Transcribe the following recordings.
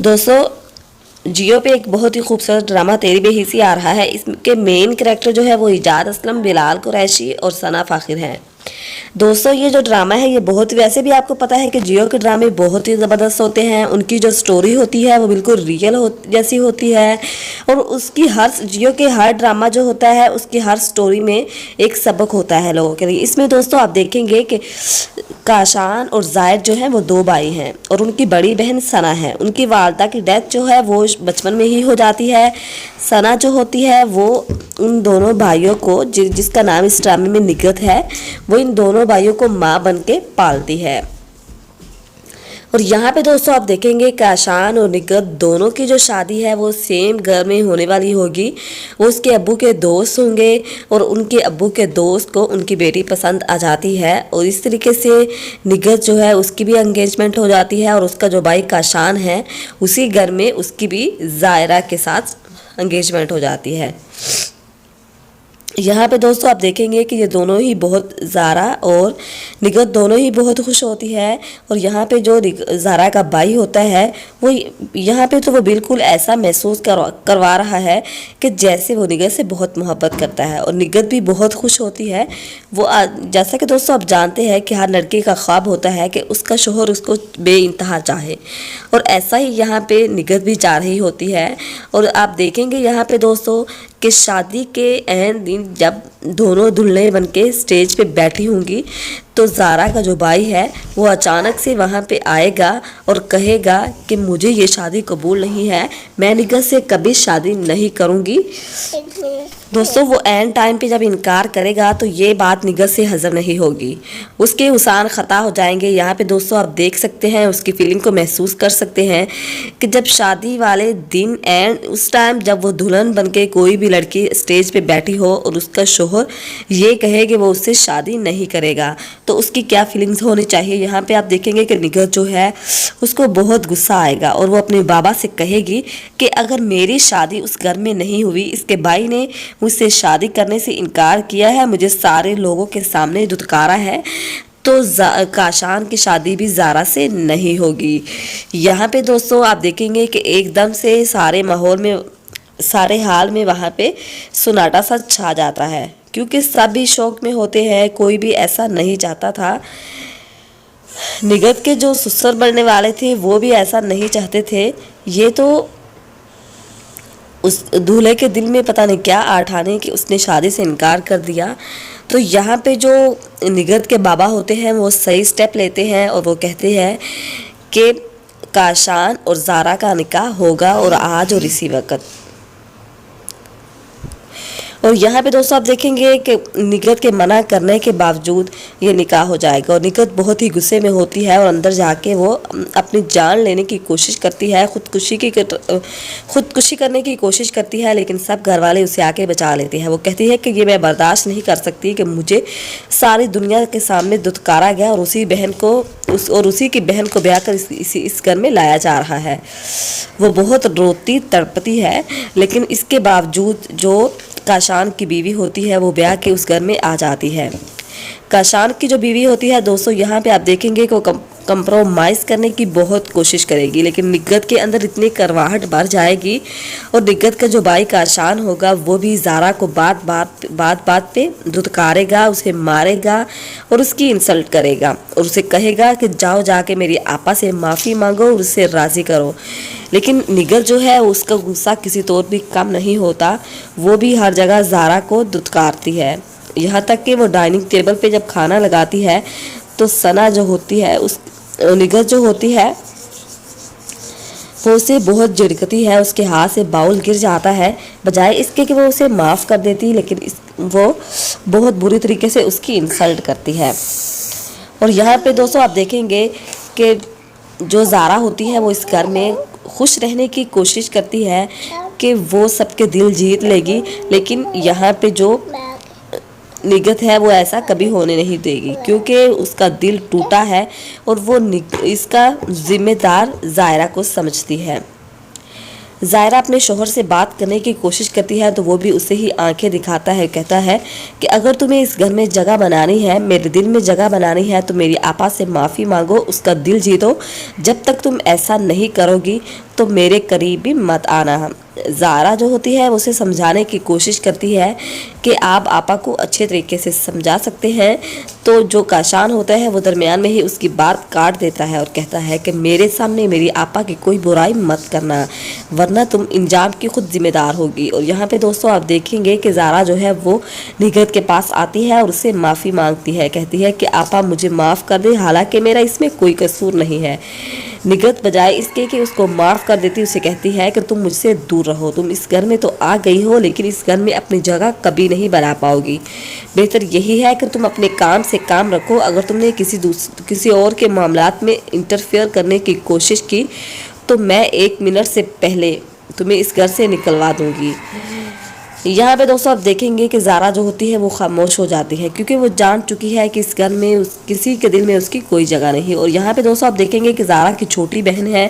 दोस्तों जियो पे एक बहुत ही खूबसूरत ड्रामा तेरी बेहिसी आ रहा है। इसके मेन कैरेक्टर जो है वो इजाद असलम, बिलाल कुरैशी और सना फाखिर हैं। दोस्तों ये जो ड्रामा है ये बहुत, वैसे भी आपको पता है कि जियो के ड्रामे बहुत ही ज़बरदस्त होते हैं। उनकी जो स्टोरी होती है वो बिल्कुल रियल जैसी होती है और उसकी जियो के हर ड्रामा जो होता है उसकी हर स्टोरी में एक सबक होता है लोगों के लिए। इसमें दोस्तों आप देखेंगे कि काशान और जायद जो है वो दो भाई हैं और उनकी बड़ी बहन सना है। उनकी वालदा की डेथ जो है वो बचपन में ही हो जाती है। सना जो होती है वो उन दोनों भाइयों को, जिसका नाम इस ड्रामे में निगत है, वो इन दोनों भाइयों को माँ बन के पालती है। और यहाँ पे दोस्तों आप देखेंगे काशान और निगत दोनों की जो शादी है वो सेम घर में होने वाली होगी। वो उसके अब्बू के दोस्त होंगे और उनके अब्बू के दोस्त को उनकी बेटी पसंद आ जाती है और इस तरीके से निगत जो है उसकी भी एंगेजमेंट हो जाती है और उसका जो भाई काशान है उसी घर में उसकी भी जायरा के साथ एंगेजमेंट हो जाती है। यहाँ पे दोस्तों आप देखेंगे कि ये दोनों ही बहुत, ज़ारा और निगत दोनों ही बहुत खुश होती है। और यहाँ पे जो ज़ारा का भाई होता है वो यहाँ पे तो वो बिल्कुल ऐसा महसूस करवा रहा है कि जैसे वो निगत से बहुत मोहब्बत करता है और निगत भी बहुत खुश होती है। वो जैसा कि दोस्तों आप जानते हैं कि हर लड़के का ख्वाब होता है कि उसका शोहर उसको बेइंतहा चाहे और ऐसा ही यहाँ पे निगत भी चाह रही होती है। और आप देखेंगे यहाँ पे दोस्तों कि शादी के एन दिन जब दोनों दुल्हन बन के स्टेज पे बैठी होंगी तो ज़ारा का जो भाई है वो अचानक से वहाँ पे आएगा और कहेगा कि मुझे ये शादी कबूल नहीं है, मैं निगत से कभी शादी नहीं करूँगी। दोस्तों वो एंड टाइम पे जब इनकार करेगा तो ये बात निगत से हजम नहीं होगी, उसके हुसान ख़ता हो जाएंगे। यहाँ पे दोस्तों आप देख सकते हैं, उसकी फीलिंग को महसूस कर सकते हैं कि जब शादी वाले दिन एंड उस टाइम जब वो दुल्हन बन के कोई भी लड़की स्टेज पे बैठी हो और उसका शोहर ये कहे कि वो उससे शादी नहीं करेगा तो उसकी क्या फीलिंग्स होनी चाहिए। यहाँ पे आप देखेंगे कि निगत जो है उसको बहुत गुस्सा आएगा और वो अपने बाबा से कहेगी कि अगर मेरी शादी उस घर में नहीं हुई, इसके भाई ने मुझसे शादी करने से इनकार किया है, मुझे सारे लोगों के सामने धुतकारा है, तो काशान की शादी भी ज़ारा से नहीं होगी। यहाँ पे दोस्तों आप देखेंगे कि एकदम से सारे माहौल में, सारे हाल में वहाँ पे सन्नाटा सा छा जाता है क्योंकि सब भी शौक में होते हैं, कोई भी ऐसा नहीं चाहता था। निगत के जो ससुर बनने वाले थे वो भी ऐसा नहीं चाहते थे। ये तो उस दूल्हे के दिल में पता नहीं क्या आठाने कि उसने शादी से इनकार कर दिया। तो यहाँ पे जो निगत के बाबा होते हैं वो सही स्टेप लेते हैं और वो कहते हैं कि काशान और ज़ारा का निकाह होगा और आज और इसी वक्त। और यहाँ पे दोस्तों आप देखेंगे कि निगत के मना करने के बावजूद ये निकाह हो जाएगा और निगत बहुत ही गुस्से में होती है और अंदर जाके वो अपनी जान लेने की कोशिश करती है, खुदकुशी करने की कोशिश करती है, लेकिन सब घर वाले उसे आके बचा लेते हैं। वो कहती है कि ये मैं बर्दाश्त नहीं कर सकती कि मुझे सारी दुनिया के सामने दुत्कारा गया और उसी की बहन को ब्याह कर इस घर में लाया जा रहा है। वो बहुत रोती तड़पती है, लेकिन इसके बावजूद जो काशान की बीवी होती है वो ब्याह के उस घर में आ जाती है। काशान की जो बीवी होती है दोस्तों यहाँ पे आप देखेंगे कि वो कंप्रोमाइज़ करने की बहुत कोशिश करेगी, लेकिन निगत के अंदर इतनी करवाहट भर जाएगी और निगत का जो भाई काशान होगा वो भी ज़ारा को बात पे धुतकारेगा, उसे मारेगा और उसकी इंसल्ट करेगा और उसे कहेगा कि जाओ जाके मेरी आपा से माफ़ी मांगो और उससे राज़ी करो। लेकिन निगत जो है उसका गुस्सा किसी तौर भी कम नहीं होता, वो भी हर जगह ज़ारा को धुतकारती है। यहाँ तक कि वो डाइनिंग टेबल पे जब खाना लगाती है तो सना जो होती है, उस निगत जो होती है वो उसे बहुत झिड़कती है, उसके हाथ से बाउल गिर जाता है। बजाय इसके कि वो उसे माफ़ कर देती, लेकिन वो बहुत बुरी तरीके से उसकी इंसल्ट करती है। और यहाँ पे दोस्तों आप देखेंगे कि जो ज़ारा होती है वो इस घर में खुश रहने की कोशिश करती है कि वो सबके दिल जीत लेगी, लेकिन यहाँ पे जो निगत है वो ऐसा कभी होने नहीं देगी क्योंकि उसका दिल टूटा है और वो इसका जिम्मेदार ज़ायरा को समझती है। ज़ायरा अपने शोहर से बात करने की कोशिश करती है तो वो भी उसे ही आंखें दिखाता है, कहता है कि अगर तुम्हें इस घर में जगह बनानी है, मेरे दिल में जगह बनानी है तो मेरी आपा से माफ़ी मांगो, उसका दिल जीतो। जब तक तुम ऐसा नहीं करोगी तो मेरे करीब भी मत आना। ज़ारा जो होती है उसे समझाने की कोशिश करती है कि आप आपा को अच्छे तरीके से समझा सकते हैं, तो जो काशान होता है वो दरमियान में ही उसकी बात काट देता है और कहता है कि मेरे सामने मेरी आपा की कोई बुराई मत करना, वरना तुम इंजाम की खुद जिम्मेदार होगी। और यहाँ पे दोस्तों आप देखेंगे कि ज़ारा जो है वो निगहत के पास आती है और उससे माफ़ी मांगती है, कहती है कि आपा मुझे माफ़ कर दे, हालांकि मेरा इसमें कोई कसूर नहीं है। निगहत बजाय इसके कि उसको माफ़ कर देती, उसे कहती है कि तुम मुझसे दूर रहो, तुम इस घर में तो आ गई हो लेकिन इस घर में अपनी जगह कभी नहीं बना पाओगी। बेहतर यही है कि तुम अपने काम से काम रखो। अगर तुमने किसी और के मामलात में इंटरफेयर करने की कोशिश की तो मैं 1 मिनट से पहले तुम्हें इस घर से निकलवा दूंगी। यहाँ पे दोस्तों आप देखेंगे कि ज़ारा जो होती है वो खामोश हो जाती है, क्योंकि वो जान चुकी है कि इस घर में किसी के दिल में उसकी कोई जगह नहीं। और यहाँ पे दोस्तों आप देखेंगे कि ज़ारा की छोटी बहन है,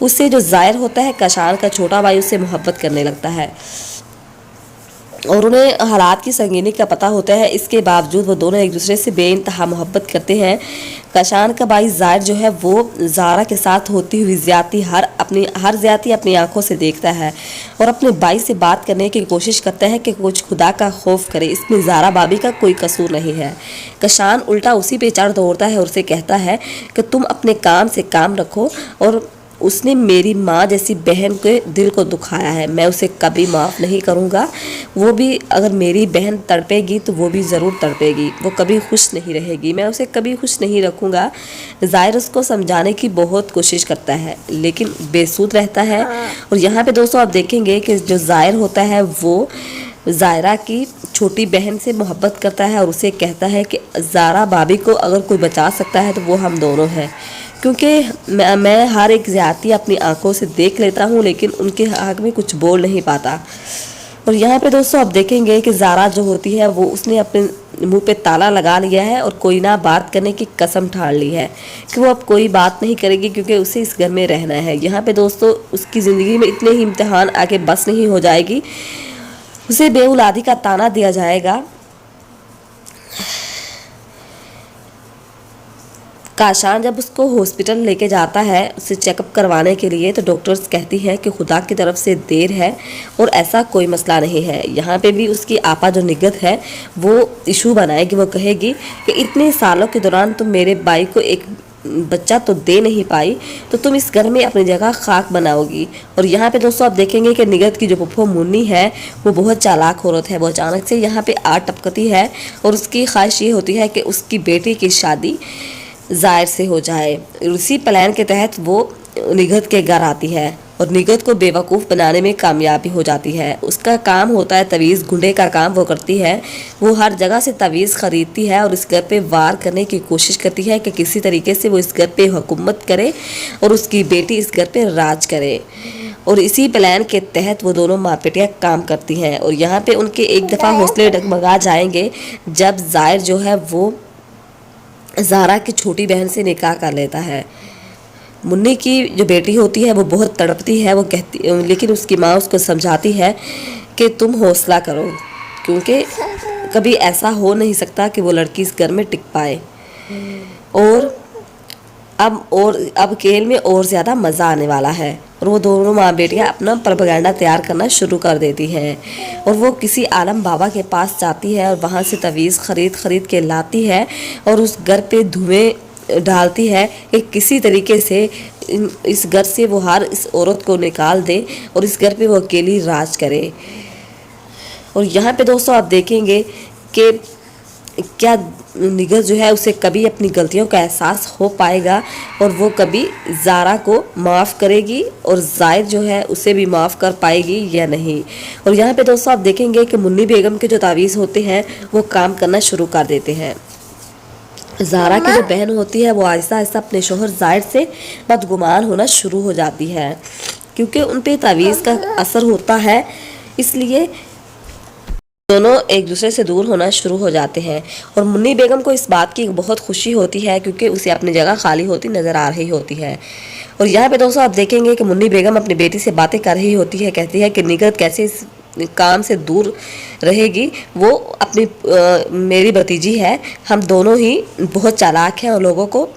उससे जो ज़ाहिर होता है काशान का छोटा भाई उससे मोहब्बत करने लगता है और उन्हें हालात की संगीनी का पता होता है। इसके बावजूद वो दोनों एक दूसरे से बेइंतहा मोहब्बत करते हैं। काशान का भाई ज़ाहिर जो है वो ज़ारा के साथ होती हुई ज़्यादती हर ज़्यादती अपनी आंखों से देखता है और अपने भाई से बात करने की कोशिश करता है कि कुछ खुदा का खौफ करे, इसमें ज़ारा भाभी का कोई कसूर नहीं है। काशान उल्टा उसी पे चढ़ दौड़ता है और उसे कहता है कि तुम अपने काम से काम रखो, और उसने मेरी माँ जैसी बहन के दिल को दुखाया है, मैं उसे कभी माफ़ नहीं करूँगा। वो भी अगर मेरी बहन तड़पेगी तो वो भी ज़रूर तड़पेगी, वो कभी खुश नहीं रहेगी, मैं उसे कभी खुश नहीं रखूँगा। ज़ाहिर उसको समझाने की बहुत कोशिश करता है लेकिन बेसूद रहता है। और यहाँ पे दोस्तों आप देखेंगे कि जो ज़ाहिर होता है वो ज़ायरा की छोटी बहन से मोहब्बत करता है और उसे कहता है कि ज़ारा भाभी को अगर कोई बचा सकता है तो वो हम दोनों हैं, क्योंकि मैं हर एक ज़्यादती अपनी आंखों से देख लेता हूँ लेकिन उनके हक़ में कुछ बोल नहीं पाता। और यहाँ पे दोस्तों आप देखेंगे कि ज़ारा जो होती है वो उसने अपने मुंह पे ताला लगा लिया है और कोई ना बात करने की कसम ठान ली है कि वो अब कोई बात नहीं करेगी, क्योंकि उसे इस घर में रहना है। यहाँ पे दोस्तों उसकी ज़िंदगी में इतने ही इम्तिहान आके बस नहीं हो जाएगी, उसे बेऔलादी का ताना दिया जाएगा। काशान जब उसको हॉस्पिटल लेके जाता है उसे चेकअप करवाने के लिए, तो डॉक्टर्स कहती है कि खुदा की तरफ से देर है और ऐसा कोई मसला नहीं है। यहाँ पे भी उसकी आपा जो निगहत है वो इशू बनाएगी, वो कहेगी कि इतने सालों के दौरान तुम मेरे भाई को एक बच्चा तो दे नहीं पाई, तो तुम इस घर में अपनी जगह खाक बनाओगी। और यहाँ पे दोस्तों आप देखेंगे कि निगहत की जो फुफ्फो मुन्नी है वो बहुत चालाक औरत है। वो अचानक से यहाँ पे आ टपकती है और उसकी ख्वाहिश ये होती है कि उसकी बेटी की शादी ज़ाहिर से हो जाए। उसी प्लान के तहत वो निगहत के घर आती है और निगहत को बेवकूफ़ बनाने में कामयाबी हो जाती है। उसका काम होता है तवीज़, गुंडे का काम वो करती है। वो हर जगह से तवीज़ ख़रीदती है और इस घर पे वार करने की कोशिश करती है कि किसी तरीके से वो इस घर पे हुकूमत करे और उसकी बेटी इस घर पे राज करे। और इसी प्लान के तहत वो दोनों माँ बेटियाँ काम करती हैं। और यहाँ पे उनके एक दफ़ा हौसले डगमगा जाएंगे जब ज़ाहिर जो है वो ज़ारा की छोटी बहन से निकाह कर लेता है। मुन्नी की जो बेटी होती है वो बहुत तड़पती है, वो कहती, लेकिन उसकी माँ उसको समझाती है कि तुम हौसला करो, क्योंकि कभी ऐसा हो नहीं सकता कि वो लड़की इस घर में टिक पाए। और अब खेल में और ज़्यादा मज़ा आने वाला है। और वो दोनों माँ बेटियाँ अपना प्रोपेगेंडा तैयार करना शुरू कर देती हैं और वो किसी आलम बाबा के पास जाती है और वहाँ से तवीज़ खरीद के लाती है और उस घर पे धुएं डालती है कि किसी तरीके से इस घर से वो हर इस औरत को निकाल दे और इस घर पे वो अकेली राज करे। और यहाँ पे दोस्तों आप देखेंगे कि क्या निगहत जो है उसे कभी अपनी गलतियों का एहसास हो पाएगा और वो कभी ज़ारा को माफ़ करेगी और ज़ाहिर जो है उसे भी माफ़ कर पाएगी या नहीं। और यहाँ पे दोस्तों आप देखेंगे कि मुन्नी बेगम के जो तावीज़ होते हैं वो काम करना शुरू कर देते हैं। ज़ारा की जो बहन होती है वो आहिस्ता आहिस्ता अपने शोहर ज़ाहिर से बदगुमान होना शुरू हो जाती है, क्योंकि उन पे तावीज़ का असर होता है, इसलिए दोनों एक दूसरे से दूर होना शुरू हो जाते हैं। और मुन्नी बेगम को इस बात की बहुत खुशी होती है क्योंकि उसे अपनी जगह खाली होती नज़र आ रही होती है। और यहाँ पे दोस्तों आप देखेंगे कि मुन्नी बेगम अपनी बेटी से बातें कर रही होती है, कहती है कि निगहत कैसे इस काम से दूर रहेगी, वो अपनी मेरी भतीजी है, हम दोनों ही बहुत चालाक हैं और लोगों को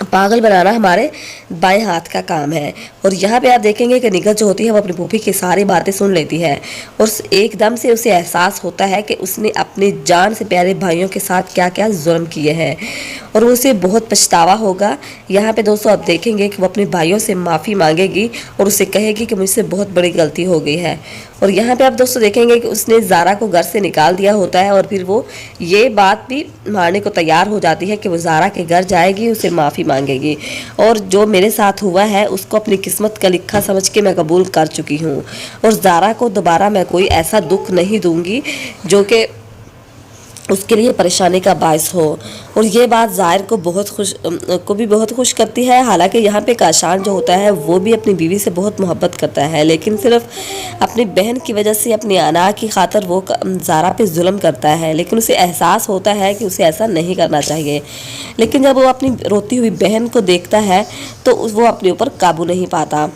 पागल बनाना हमारे बाएं हाथ का काम है। और यहाँ पे आप देखेंगे कि निगत जो होती है वो अपनी फूफी की सारी बातें सुन लेती है और एकदम से उसे एहसास होता है कि उसने अपने जान से प्यारे भाइयों के साथ क्या क्या जुल्म किए हैं और उसे बहुत पछतावा होगा। यहाँ पे दोस्तों आप देखेंगे कि वो अपने भाइयों से माफ़ी मांगेगी और उसे कहेगी कि मुझसे बहुत बड़ी गलती हो गई है। और यहाँ पे आप दोस्तों देखेंगे कि उसने ज़ारा को घर से निकाल दिया होता है और फिर वो ये बात भी मानने को तैयार हो जाती है कि वो ज़ारा के घर जाएगी, उसे माफ़ी मांगेगी और जो मेरे साथ हुआ है उसको अपनी किस्मत का लिखा समझ के मैं कबूल कर चुकी हूँ और ज़ारा को दोबारा मैं कोई ऐसा दुख नहीं दूंगी जो कि उसके लिए परेशानी का बायस हो। और ये बात ज़ाहिर को भी बहुत खुश करती है। हालांकि यहाँ पे काशान जो होता है वो भी अपनी बीवी से बहुत मोहब्बत करता है, लेकिन सिर्फ अपनी बहन की वजह से, अपनी अना की खातर वो ज़ारा पे जुल्म करता है, लेकिन उसे एहसास होता है कि उसे ऐसा नहीं करना चाहिए। लेकिन जब वो अपनी रोती हुई बहन को देखता है तो वो अपने ऊपर काबू नहीं पाता।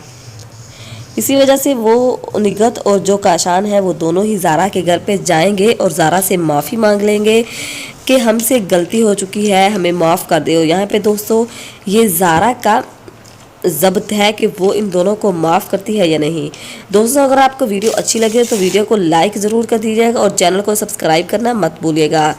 इसी वजह से वो निगत और जो काशान है वो दोनों ही ज़ारा के घर पे जाएंगे और ज़ारा से माफ़ी मांग लेंगे कि हमसे गलती हो चुकी है, हमें माफ़ कर दो। यहाँ पे दोस्तों ये ज़ारा का ज़ब्त है कि वो इन दोनों को माफ़ करती है या नहीं। दोस्तों अगर आपको वीडियो अच्छी लगे तो वीडियो को लाइक ज़रूर कर दीजिएगा और चैनल को सब्सक्राइब करना मत भूलिएगा।